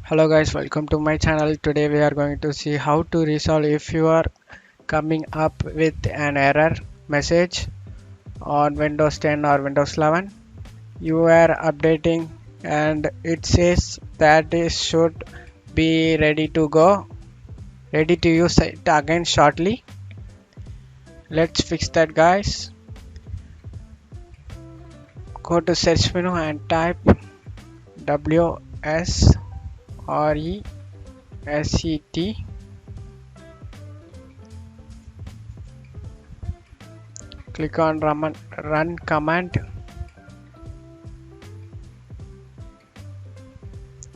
Hello guys, welcome to my channel. Today we are going to see how to resolve if you are coming up with an error message on Windows 10 or Windows 11. You are updating and it says that it should be ready to go, ready to use it again shortly. Let's fix that guys. Go to search menu and type WSRESET. Click on run command.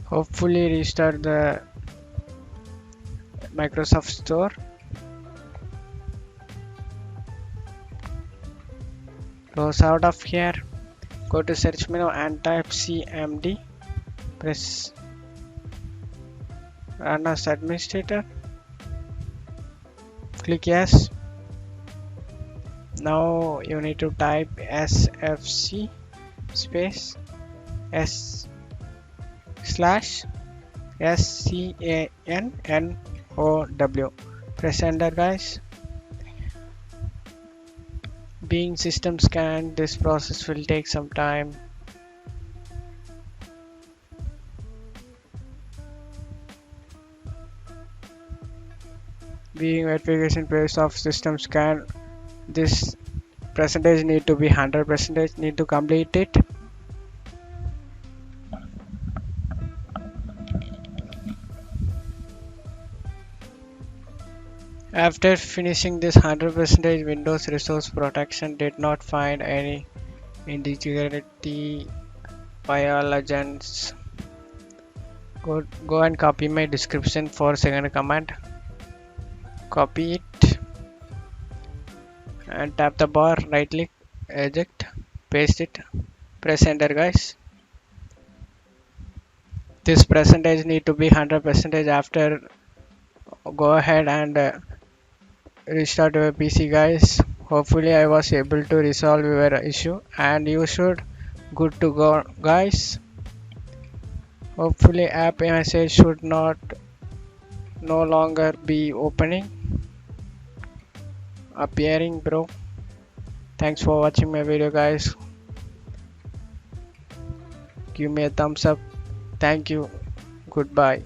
Hopefully restart the Microsoft Store. Close out of here. Go to search menu and type CMD. Press run as administrator. Click yes. Now you need to type sfc space s slash scannow. Press enter guys. Being system scanned, this process will take some time. Being verification phase of system scan, this percentage need to be 100%, need to complete it. After finishing this 100%, Windows Resource Protection did not find any integrity violations. Go and copy my description for second command. Copy it and tap the bar, right click, eject, paste it, press enter guys. This percentage need to be 100%. After go ahead and restart your PC guys. Hopefully I was able to resolve your issue and you should good to go guys. Hopefully app message should not no longer be opening appearing bro. Thanks for watching my video guys. Give me a thumbs up. Thank you. Goodbye.